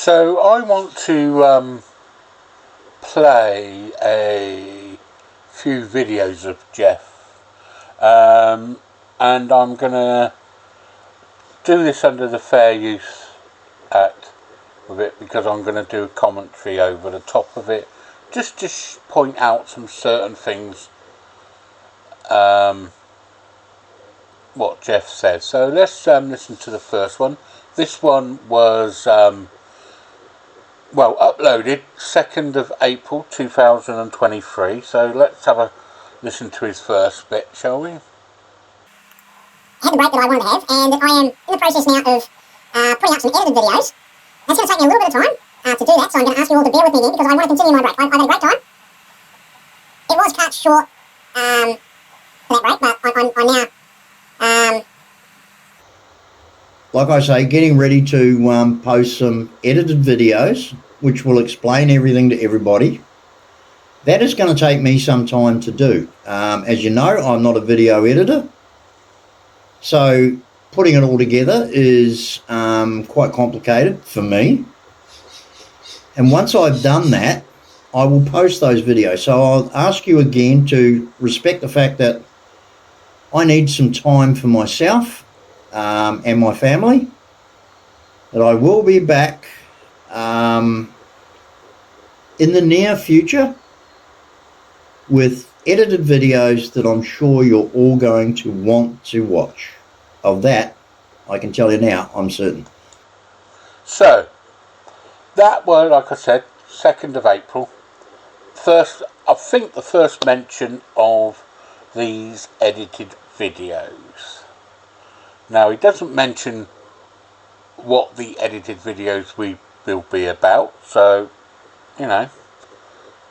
So I want to play a few videos of Jeff, and I'm going to do this under the Fair Use Act with it, because I'm going to do a commentary over the top of it, just to point out some certain things what Jeff says. So let's listen to the first one. This one was uploaded 2nd of April 2023. So let's have a listen to his first bit, shall we? I had the break that I wanted to have, and I am in the process now of putting up some edited videos. That's going to take me a little bit of time to do that, so I'm going to ask you all to bear with me then, because I want to continue my break. I've had a great time. It was cut short for that break, but I'm now... Like I say, getting ready to post some edited videos, which will explain everything to everybody. That is going to take me some time to do. As you know, I'm not a video editor, so putting it all together is quite complicated for me. And once I've done that, I will post those videos. So I'll ask you again to respect the fact that I need some time for myself and my family. That I will be back in the near future with edited videos that I'm sure you're all going to want to watch. Of that, I can tell you now, I'm certain. So, that was, like I said, 2nd of April. I think the first mention of these edited videos. Now, he doesn't mention what the edited videos will be about, so, you know,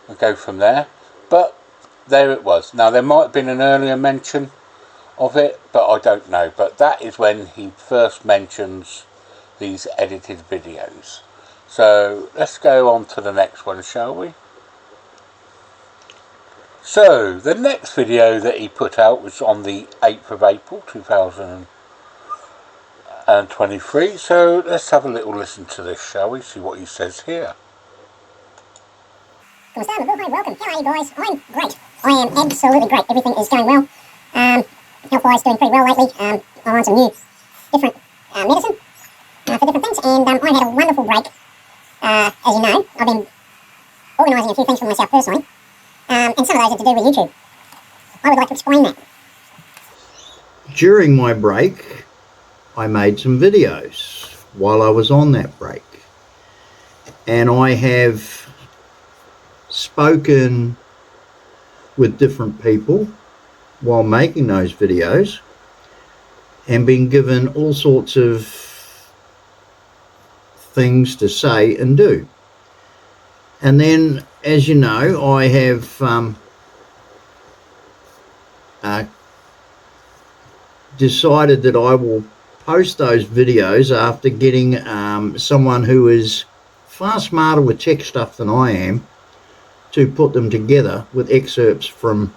we'll go from there. But there it was. Now, there might have been an earlier mention of it, but I don't know. But that is when he first mentions these edited videos. So let's go on to the next one, shall we? So the next video that he put out was on the 8th of April 2023. So let's have a little listen to this, shall we? See what he says here. Welcome. How are you guys? I'm great. I am absolutely great. Everything is going well. Health-wise, doing pretty well lately. I'm on some new, different medicine for different things, and I had a wonderful break. As you know, I've been organising a few things for myself personally, and some of those are to do with YouTube. I would like to explain that. During my break, I made some videos while I was on that break, and I have spoken with different people while making those videos and been given all sorts of things to say and do. And then, as you know, I have decided that I will post those videos after getting someone who is far smarter with tech stuff than I am to put them together with excerpts from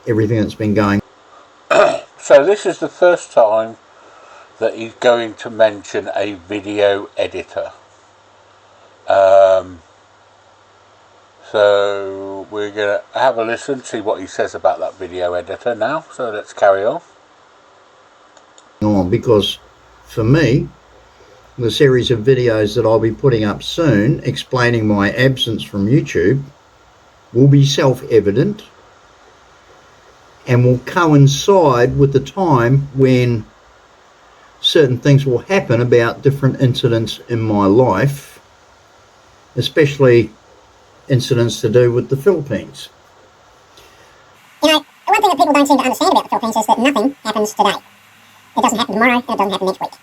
everything that's been going. So this is the first time that he's going to mention a video editor. So we're going to have a listen, see what he says about that video editor now. So let's carry on. Because for me, the series of videos that I'll be putting up soon explaining my absence from YouTube will be self-evident and will coincide with the time when certain things will happen about different incidents in my life, especially incidents to do with the Philippines. You know, one thing that people don't seem to understand about the Philippines is that nothing happens today. It doesn't happen tomorrow, and it doesn't happen next week.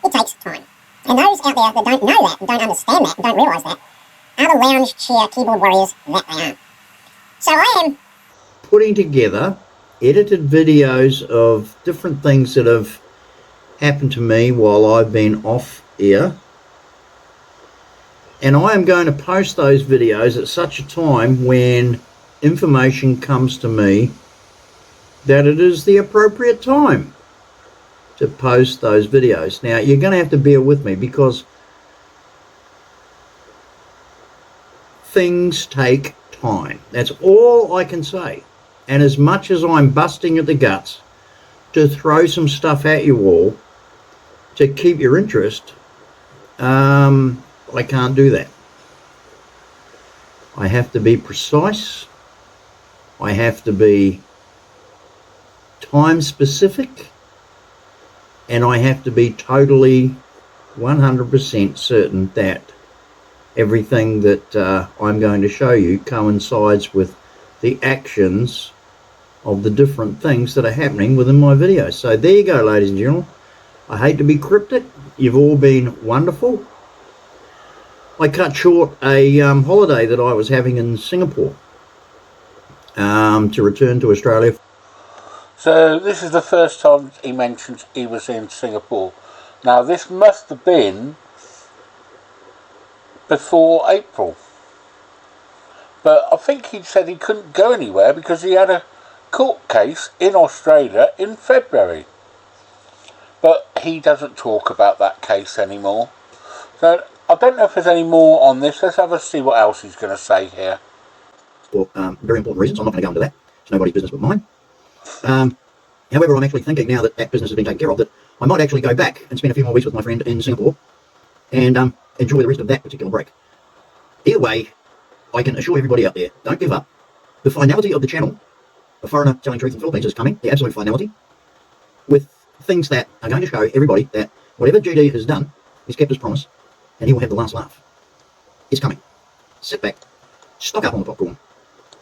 It takes time. And those out there that don't know that, and don't understand that, and don't realise that, are the lounge chair keyboard warriors that they are. So I am putting together edited videos of different things that have happened to me while I've been off air, and I am going to post those videos at such a time when information comes to me that it is the appropriate time to post those videos. Now, you're going to have to bear with me because things take time. That's all I can say. And as much as I'm busting at the guts to throw some stuff at you all to keep your interest, I can't do that. I have to be precise. I have to be time specific. And I have to be totally 100% certain that everything that I'm going to show you coincides with the actions of the different things that are happening within my videos. So there you go, ladies and gentlemen. I hate to be cryptic. You've all been wonderful. I cut short a holiday that I was having in Singapore to return to Australia. So this is the first time he mentions he was in Singapore. Now this must have been before April. But I think he said he couldn't go anywhere because he had a court case in Australia in February. But he doesn't talk about that case anymore. So I don't know if there's any more on this. Let's have a see what else he's going to say here. For very important reasons. I'm not going to go into that. It's nobody's business but mine. However, I'm actually thinking now that that business has been taken care of, that I might actually go back and spend a few more weeks with my friend in Singapore and enjoy the rest of that particular break. Either way, I can assure everybody out there, don't give up. The finality of the channel, A Foreigner Telling Truth in the Philippines, is coming. The absolute finality. With things that are going to show everybody that whatever GD has done, he's kept his promise, and he will have the last laugh. It's coming. Sit back, stock up on the popcorn,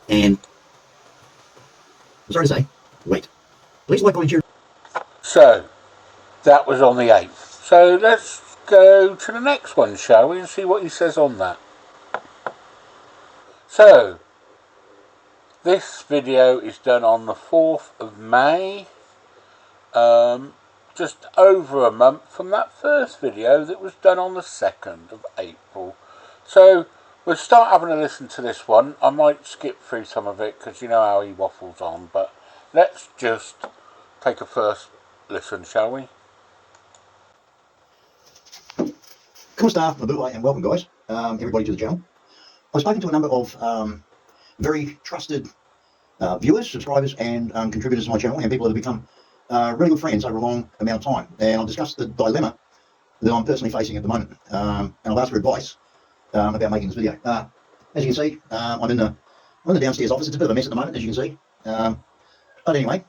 and I'm sorry to say, wait. Please like, comment, share. So that was on the 8th. So let's go to the next one, shall we, and see what he says on that. So this video is done on the 4th of May. Just over a month from that first video that was done on the 2nd of April. So we'll start having a listen to this one. I might skip through some of it because you know how he waffles on, but let's just take a first listen, shall we? Kumusta, mabuhay, and welcome, guys, everybody to the channel. I've spoken to a number of very trusted viewers, subscribers, and contributors to my channel, and people that have become really good friends over a long amount of time. And I've discussed the dilemma that I'm personally facing at the moment, and I've asked for advice about making this video. As you can see, I'm in the downstairs office. It's a bit of a mess at the moment, as you can see. But anyway,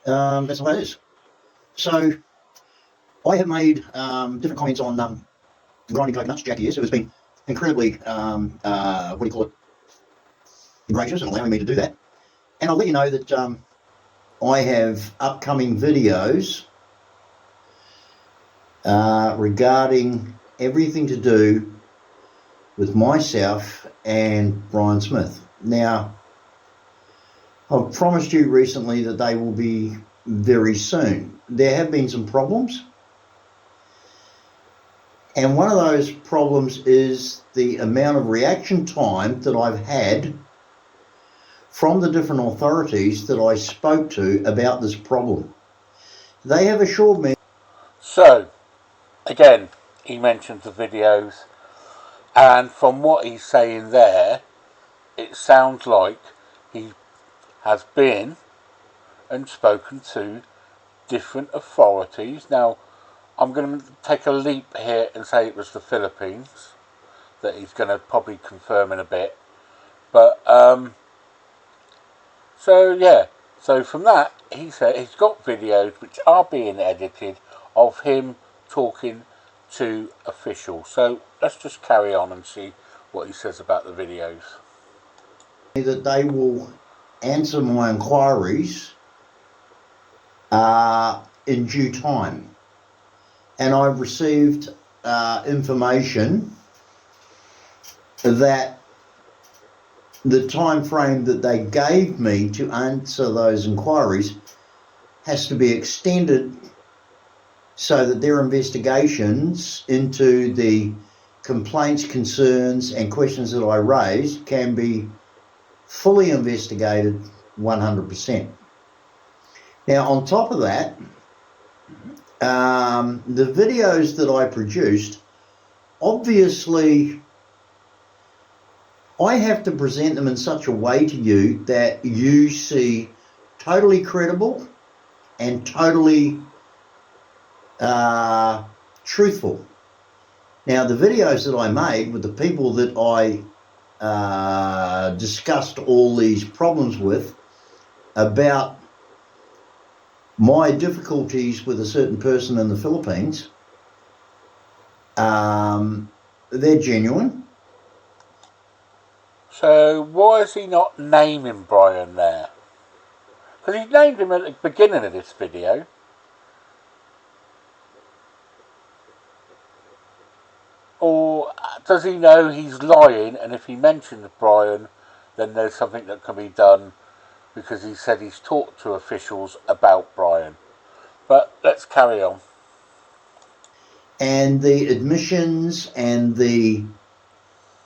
that's the way it is. So I have made different comments on grinding coconuts, Jackie who has been incredibly, gracious and allowing me to do that. And I'll let you know that I have upcoming videos regarding everything to do with myself and Brian Smith. Now, I've promised you recently that they will be very soon. There have been some problems, and one of those problems is the amount of reaction time that I've had from the different authorities that I spoke to about this problem. They have assured me. So, again, he mentions the videos, and from what he's saying there, it sounds like he has been and spoken to different authorities. Now, I'm going to take a leap here and say it was the Philippines that he's going to probably confirm in a bit. But, so yeah, so from that, he said he's got videos which are being edited of him talking to officials. So let's just carry on and see what he says about the videos. That they will answer my inquiries in due time. And I've received information that the time frame that they gave me to answer those inquiries has to be extended so that their investigations into the complaints, concerns, and questions that I raised can be fully investigated 100%. Now, on top of that, the videos that I produced obviously I have to present them in such a way to you that you see totally credible and totally truthful. Now, the videos that I made with the people that I discussed all these problems with about my difficulties with a certain person in the Philippines, they're genuine. So why is he not naming Brian there? Because he named him at the beginning of this video. Or does he know he's lying, and if he mentions Brian, then there's something that can be done, because he said he's talked to officials about Brian. But let's carry on. And the admissions and the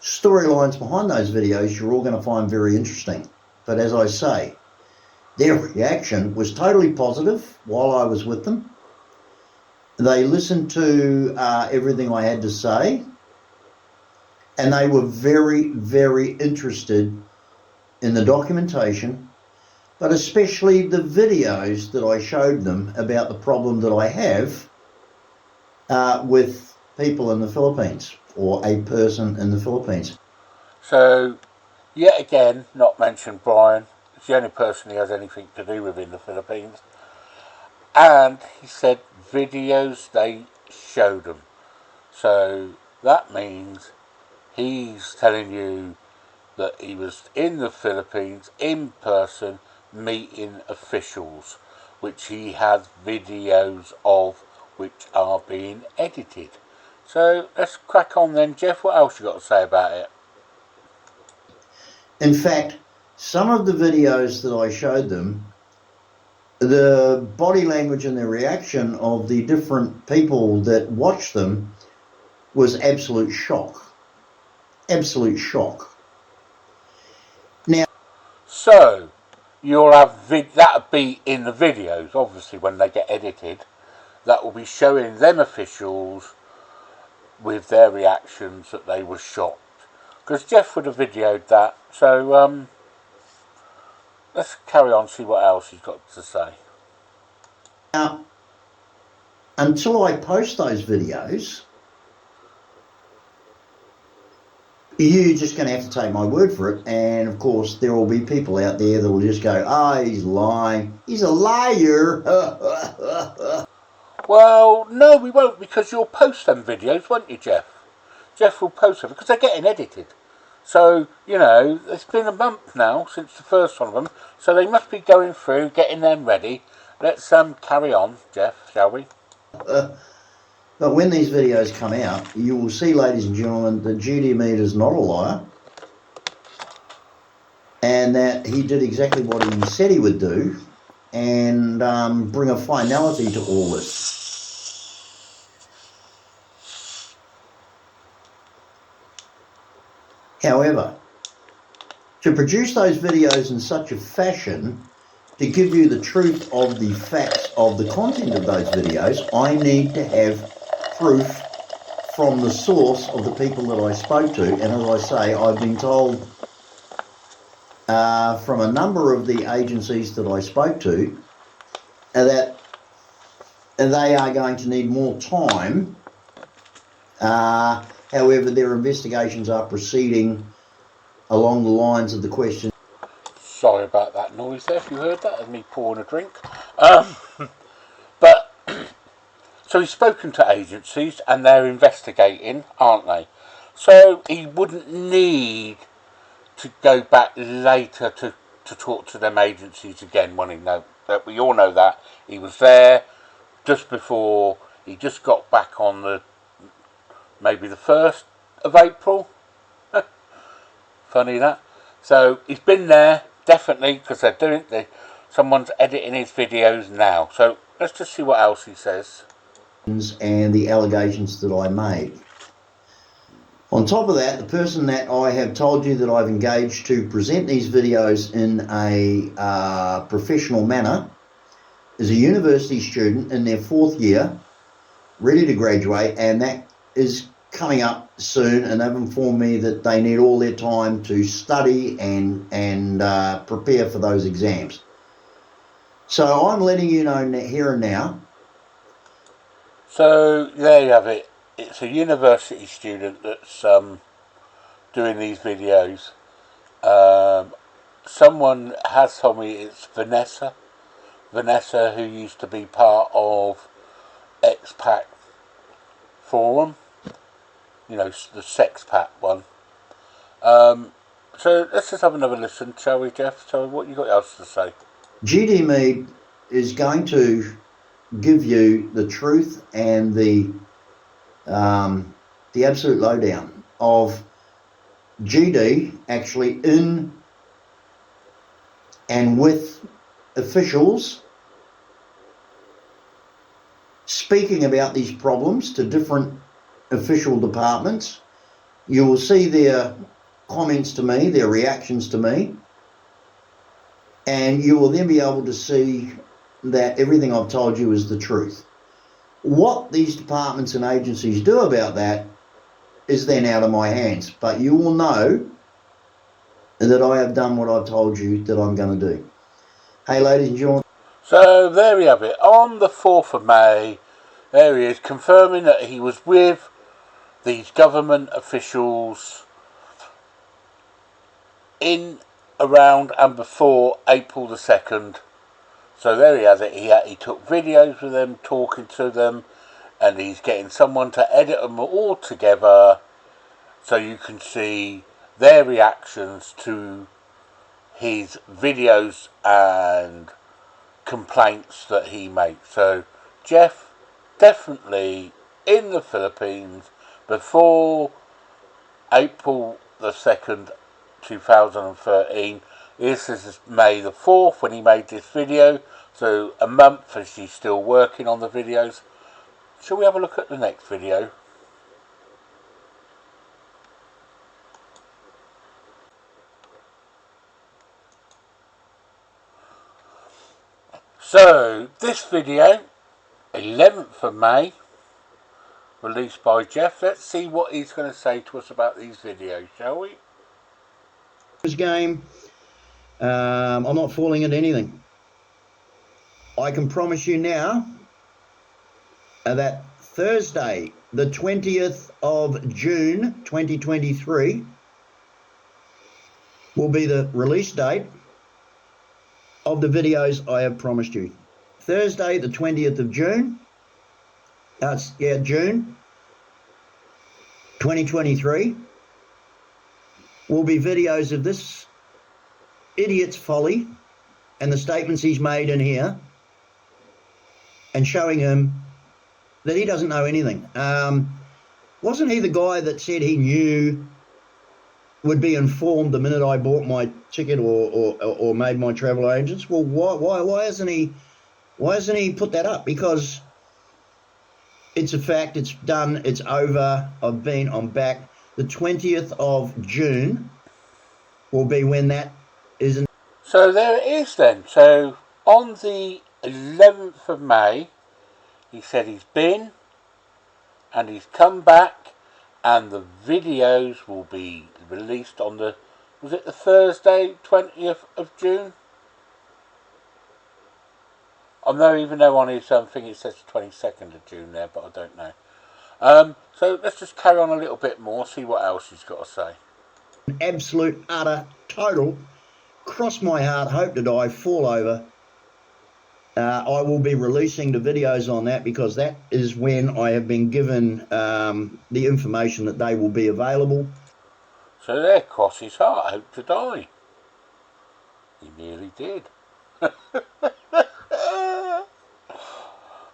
storylines behind those videos you're all going to find very interesting. But as I say, their reaction was totally positive while I was with them. They listened to everything I had to say, and they were very, very interested in the documentation, but especially the videos that I showed them about the problem that I have with people in the Philippines, or a person in the Philippines. So, yet again, not mention Brian. It's the only person he has anything to do with in the Philippines. And he said videos they showed him. So that means he's telling you that he was in the Philippines in person meeting officials, which he has videos of, which are being edited. So let's crack on then, Jeff. What else you got to say about it? In fact, some of the videos that I showed them, the body language and the reaction of the different people that watched them was absolute shock. Absolute shock. Now, so you'll have that'll be in the videos, obviously, when they get edited. That will be showing them officials with their reactions that they were shocked. Because Jeff would have videoed that. So let's carry on, see what else he's got to say. now, until I post those videos, you're just going to have to take my word for it. And of course, there will be people out there that will just go, "Oh, he's lying. He's a liar." Well, no, we won't, because you'll post them videos, won't you, Jeff? Jeff will post them, because they're getting edited. So, you know, it's been a month now since the first one of them, so they must be going through, getting them ready. Let's carry on, Jeff, shall we? But when these videos come out, you will see, ladies and gentlemen, that Judy Mead is not a liar, and that he did exactly what he said he would do, and bring a finality to all this. However, to produce those videos in such a fashion to give you the truth of the facts of the content of those videos, I need to have proof from the source of the people that I spoke to. And as I say, I've been told from a number of the agencies that I spoke to that they are going to need more time. However, their investigations are proceeding along the lines of the question. Sorry about that noise there, if you heard that, of me pouring a drink. But, so he's spoken to agencies, and they're investigating, aren't they? So he wouldn't need to go back later to talk to them agencies again when he know that. We all know that. He was there just before, he just got back on the maybe the 1st of April. Funny that. So he's been there, definitely, because they're doing someone's editing his videos now. So let's just see what else he says. And the allegations that I made. On top of that, the person that I have told you that I've engaged to present these videos in a professional manner is a university student in their 4th year, ready to graduate, and that is coming up soon, and they've informed me that they need all their time to study and prepare for those exams. So I'm letting you know here and now. So there you have it. It's a university student that's doing these videos. Someone has told me it's Vanessa, who used to be part of Expat Forum, you know, the Sexpat one. So let's just have another listen, shall we, Jeff? So what you got else to say? GD Mead is going to give you the truth and the absolute lowdown of GD actually in and with officials speaking about these problems to different official departments. You will see their comments to me, their reactions to me, and you will then be able to see that everything I've told you is the truth. What these departments and agencies do about that is then out of my hands, but you will know that I have done what I've told you that I'm going to do. Hey, ladies and gentlemen. So there we have it. On the 4th of May, there he is, confirming that he was with these government officials in, around and before April the 2nd. So there he has it. He took videos with them, talking to them, and he's getting someone to edit them all together so you can see their reactions to his videos and complaints that he makes. So Jeff, definitely in the Philippines before April the 2nd, 2013. This is May the 4th when he made this video, so a month as he's still working on the videos. Shall we have a look at the next video? So this video, 11th of May, released by Jeff. Let's see what he's going to say to us about these videos, shall we? This game, I'm not falling into anything. I can promise you now that Thursday, the 20th of June, 2023, will be the release date of the videos I have promised you. Thursday, the 20th of June, June 2023, will be videos of this idiot's folly and the statements he's made in here, and showing him that he doesn't know anything. Wasn't he the guy that said he knew, would be informed the minute I bought my ticket or made my travel agents? Well, why hasn't he put that up? Because it's a fact, it's done, it's over, I'm back. The 20th of June will be when that is. So there it is then. So on the 11th of May, he said he's been and he's come back, and the videos will be released on the, was it the Thursday 20th of June? I don't even know on his thing it says 22nd of June there, but I don't know. So let's just carry on a little bit more, see what else he's got to say. Absolute, utter, total, cross my heart, hope to die, fall over. I will be releasing the videos on that, because that is when I have been given the information that they will be available. So there, cross his heart, hope to die. He nearly did.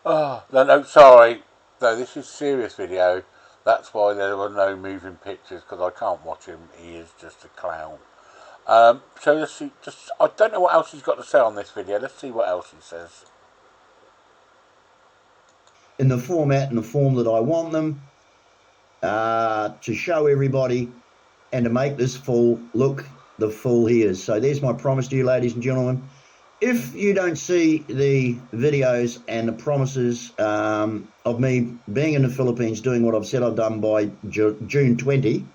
Oh, no, sorry. No, this is a serious video. That's why there were no moving pictures, because I can't watch him. He is just a clown. So let's see. I don't know what else he's got to say on this video. Let's see what else he says. In the format and the form that I want them, to show everybody and to make this fool look the fool he is. So there's my promise to you, ladies and gentlemen. if you don't see the videos and the promises of me being in the Philippines doing what I've said I've done by June 20,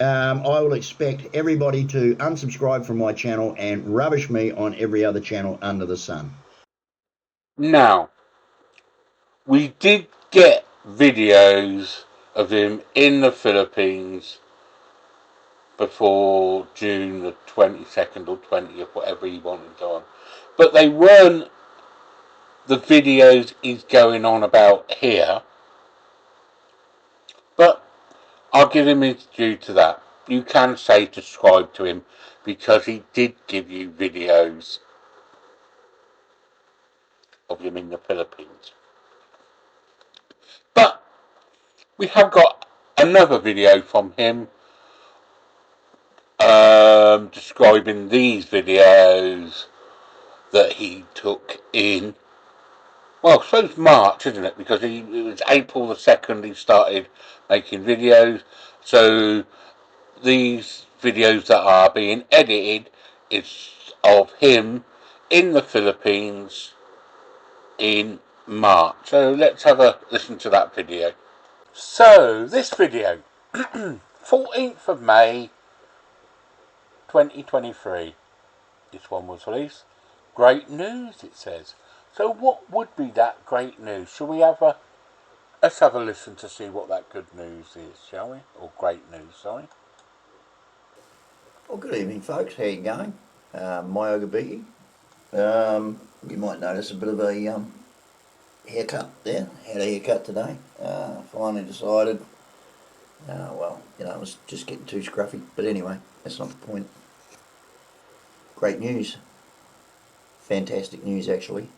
I will expect everybody to unsubscribe from my channel and rubbish me on every other channel under the sun. Now, we did get videos of him in the Philippines before June the 22nd or 20th, whatever he wanted on. But they weren't the videos he's going on about here. But I'll give him his due to that. You can say subscribe to him because he did give you videos of him in the Philippines. But we have got another video from him describing these videos that he took in, well, I suppose March, isn't it? Because it was April the 2nd he started making videos. So these videos that are being edited is of him in the Philippines in March. So let's have a listen to that video. So this video, 14th of May 2023, this one was released. Great news, it says. So what would be that great news? Shall we have a... Let's have a listen to see what that good news is, shall we? Or great news, sorry. Well, good evening, folks. How you going? Myogabiki. You might notice a bit of a haircut there. Had a haircut today. Finally decided. Well, you know, I was just getting too scruffy. But anyway, that's not the point. Great news. Fantastic news, actually.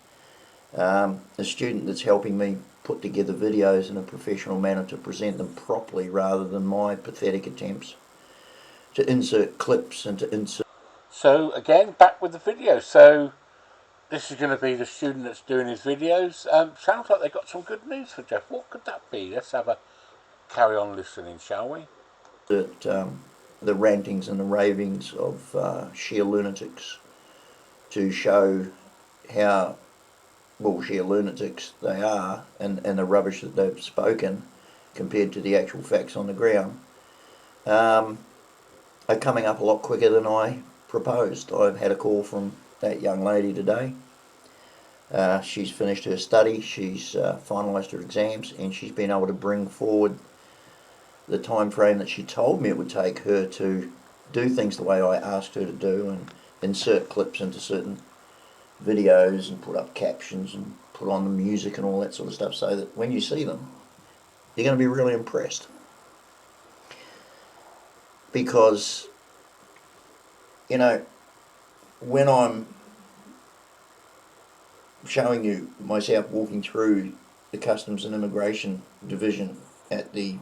The student that's helping me put together videos in a professional manner to present them properly rather than my pathetic attempts to insert clips and to insert... So again, back with the video. So this is going to be the student that's doing his videos. Sounds like they got some good news for Jeff. What could that be? Let's have a carry on listening, shall we? The rantings and the ravings of sheer lunatics to show how sheer lunatics they are and the rubbish that they've spoken compared to the actual facts on the ground are coming up a lot quicker than I proposed. I've had a call from that young lady today. She's finished her study, she's finalised her exams, and she's been able to bring forward the time frame that she told me it would take her to do things the way I asked her to do and insert clips into certain videos and put up captions and put on the music and all that sort of stuff, so that when you see them you're going to be really impressed. Because, you know, when I'm showing you myself walking through the Customs and Immigration Division at the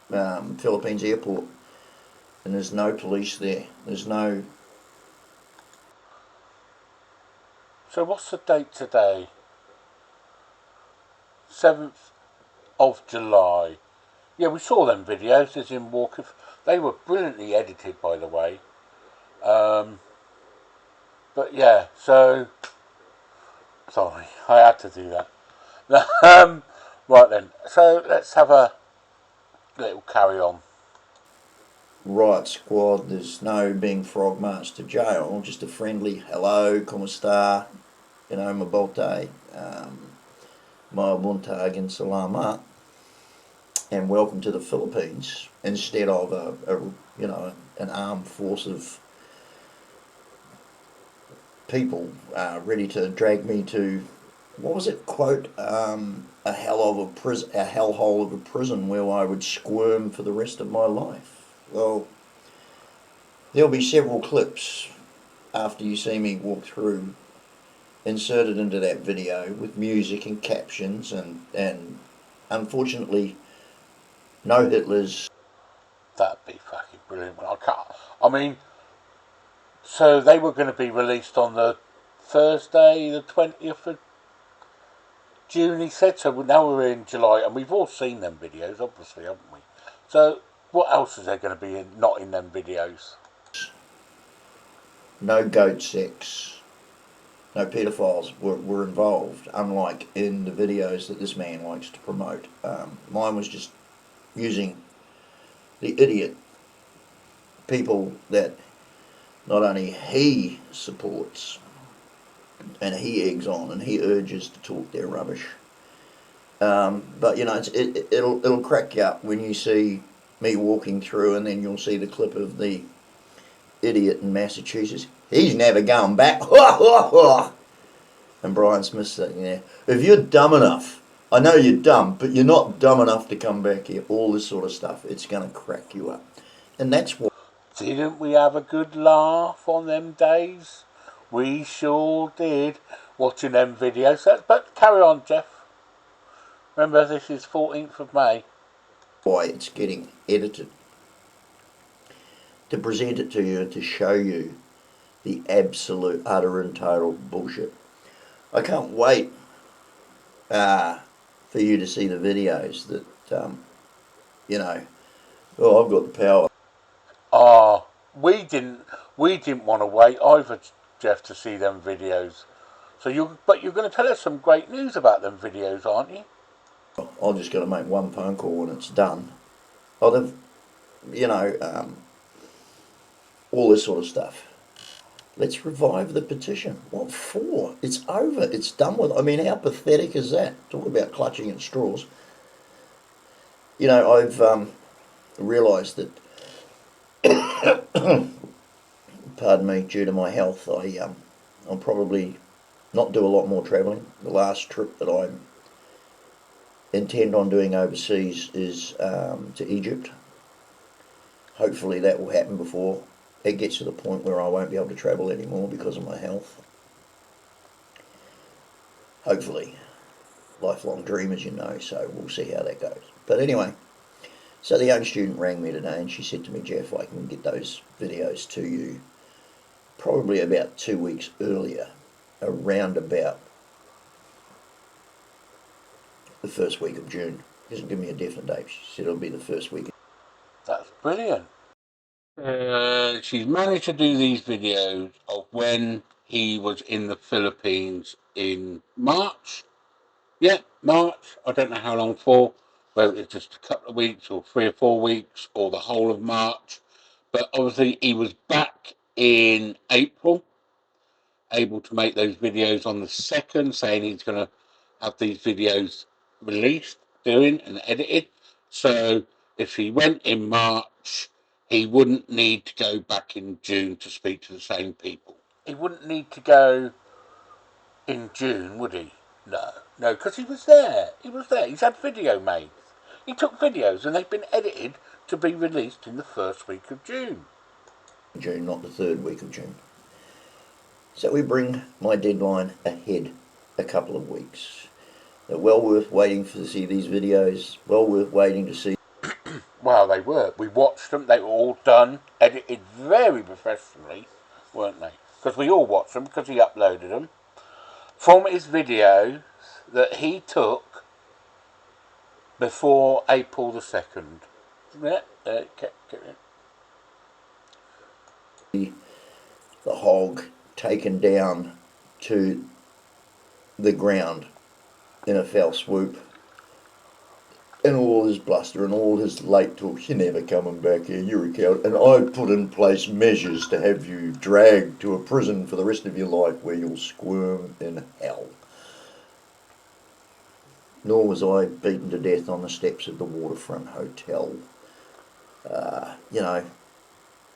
Philippines airport, and there's no police there, there's no... So what's the date today? 7th of July. Yeah, we saw them videos. As in Walker. They were brilliantly edited, by the way. But yeah, so... Sorry, I had to do that. Right then, so let's have a little carry on. Right, squad, there's no being frog marched to jail, just a friendly hello, como esta, you know, mabuti, buntag and salamat, and welcome to the Philippines, instead of an armed force of people ready to drag me to, what was it, quote, a hellhole of a prison where I would squirm for the rest of my life. Well, there'll be several clips after you see me walk through inserted into that video with music and captions and unfortunately no Hitlers. That'd be fucking brilliant. I mean, so they were going to be released on the Thursday, the 20th of June, he said. So now we're in July, and we've all seen them videos, obviously, haven't we? So what else is there going to be not in them videos? No goat sex, no pedophiles were involved, unlike in the videos that this man likes to promote. Mine was just using the idiot people that not only he supports and he eggs on and he urges to talk their rubbish, but you know it'll crack you up when you see me walking through, and then you'll see the clip of the idiot in Massachusetts. He's never going back. And Brian Smith sitting there. If you're dumb enough, I know you're dumb, but you're not dumb enough to come back here. All this sort of stuff, it's going to crack you up. And that's what. Didn't we have a good laugh on them days? We sure did, watching them videos. But carry on, Jeff. Remember, this is 14th of May. Why it's getting edited. To present it to you and to show you the absolute, utter and total bullshit. I can't wait for you to see the videos that, oh, I've got the power. We didn't want to wait either, Jeff, to see them videos. But you're going to tell us some great news about them videos, aren't you? I'm just going to make one phone call and it's done. Oh, they've, all this sort of stuff. Let's revive the petition. What for? It's over. It's done with. I mean, how pathetic is that? Talk about clutching at straws. You know, I've realised that, pardon me, due to my health, I'll probably not do a lot more travelling. The last trip that I intend on doing overseas is to Egypt. Hopefully that will happen before it gets to the point where I won't be able to travel anymore because of my health. Hopefully. Lifelong dream, as you know, so we'll see how that goes. But anyway, so the young student rang me today and she said to me, Jeff, I can get those videos to you probably about 2 weeks earlier, around about the first week of June. She doesn't give me a definite date. She said it'll be the first week. That's brilliant. She's managed to do these videos of when he was in the Philippines in March. Yeah, March. I don't know how long for, whether it's just a couple of weeks or 3 or 4 weeks or the whole of March. But obviously he was back in April, able to make those videos on the 2nd, saying he's going to have these videos released, doing and edited. So if he went in March, he wouldn't need to go back in June to speak to the same people. He wouldn't need to go in June, would he? No, because he was there. He was there. He's had video made. He took videos and they've been edited to be released in the first week of June. June, not the third week of June. So we bring my deadline ahead a couple of weeks. They're well worth waiting to see these videos, well worth waiting to see. Well, they were. We watched them. They were all done, edited very professionally, weren't they? Because we all watched them because he uploaded them from his videos that he took before April the 2nd. Yeah, the hog taken down to the ground in a foul swoop, and all his bluster and all his late talk, you're never coming back here, you're a coward, and I put in place measures to have you dragged to a prison for the rest of your life where you'll squirm in hell. Nor was I beaten to death on the steps of the Waterfront Hotel.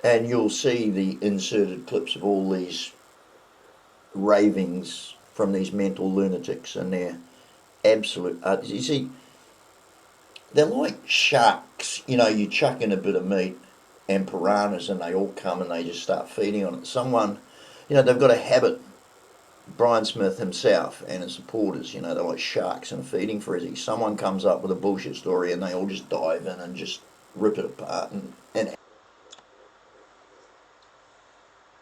And you'll see the inserted clips of all these ravings from these mental lunatics and their absolute. You see, they're like sharks. You know, you chuck in a bit of meat and piranhas and they all come and they just start feeding on it. Someone, they've got a habit. Brian Smith himself and his supporters, they're like sharks in a feeding frenzy. Someone comes up with a bullshit story and they all just dive in and just rip it apart. And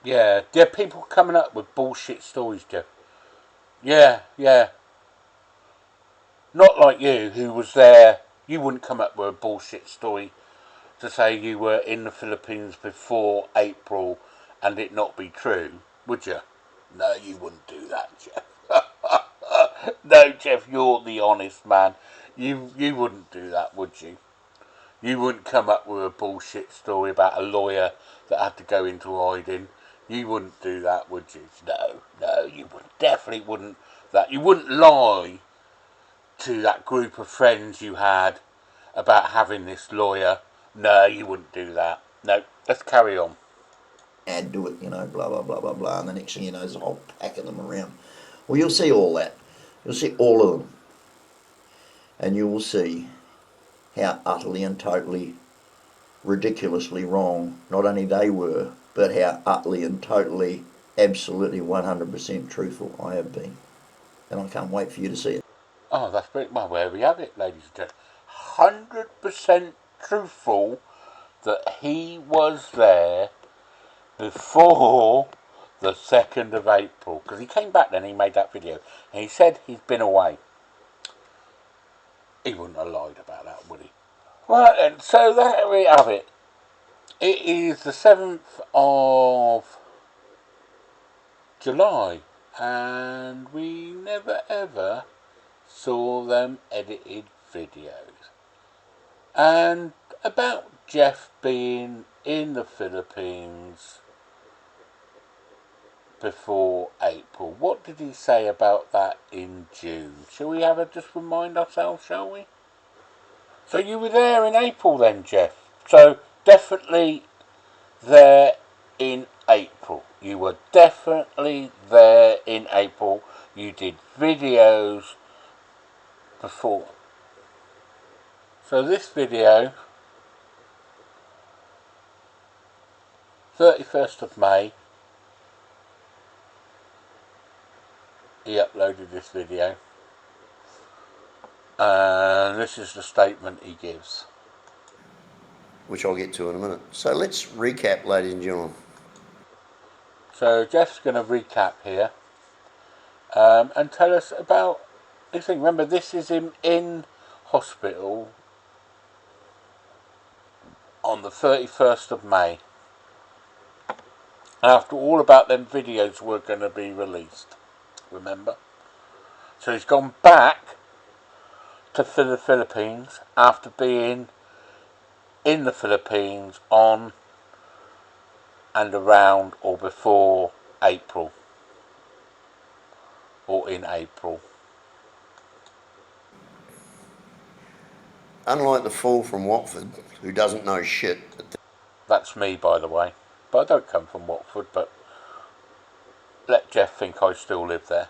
yeah, there are people coming up with bullshit stories, Jeff. Yeah. Not like you, who was there. You wouldn't come up with a bullshit story to say you were in the Philippines before April and it not be true, would you? No, you wouldn't do that, Jeff. No, Jeff, you're the honest man. You wouldn't do that, would you? You wouldn't come up with a bullshit story about a lawyer that had to go into hiding. You wouldn't do that, would you? No, you definitely wouldn't. That you wouldn't lie to that group of friends you had about having this lawyer. No, you wouldn't do that. No, let's carry on. Add to it, blah, blah, blah, blah, blah, and the next thing you know, there's a whole pack of them around. Well, you'll see all that. You'll see all of them. And you will see how utterly and totally ridiculously wrong not only they were, but how utterly and totally, absolutely 100% truthful I have been. And I can't wait for you to see it. Oh, that's pretty well where we have it, ladies and gentlemen. 100% truthful that he was there before the 2nd of April. Because he came back then, he made that video, and he said he'd been away. He wouldn't have lied about that, would he? Right then, so there we have it. It is the 7th of July, and we never ever saw them edited videos. And about Jeff being in the Philippines before April, what did he say about that in June? Shall we have a just remind ourselves, shall we? So you were there in April then, Jeff. So definitely there in April. You were definitely there in April. You did videos before. So this video, 31st of May, he uploaded this video. And this is the statement he gives. Which I'll get to in a minute. So let's recap, ladies and gentlemen. So Jeff's going to recap here and tell us about this thing. Remember, this is him in hospital on the 31st of May. After all about them videos were going to be released. Remember? So he's gone back to the Philippines after being in the Philippines on and around or before April, or in April. Unlike the fool from Watford, who doesn't know shit. That's me, by the way. But I don't come from Watford, but let Jeff think I still live there.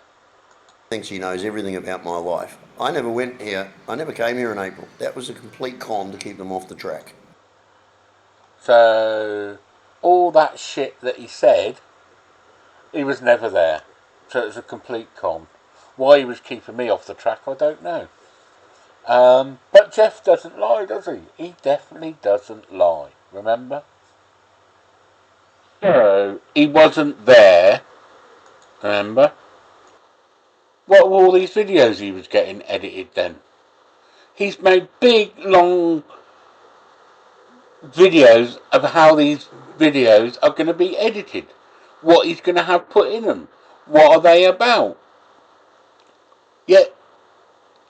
Thinks he knows everything about my life. I never went here. I never came here in April. That was a complete con to keep them off the track. So all that shit that he said, he was never there. So it was a complete con. Why he was keeping me off the track, I don't know. But Jeff doesn't lie, does he? He definitely doesn't lie. Remember? So he wasn't there. Remember? What were all these videos he was getting edited then? He's made big, long videos of how these videos are going to be edited. What he's going to have put in them. What are they about? Yet,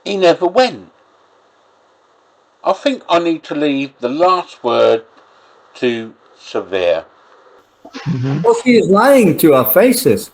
he never went. I think I need to leave the last word to Severe. Well, she is lying to our faces.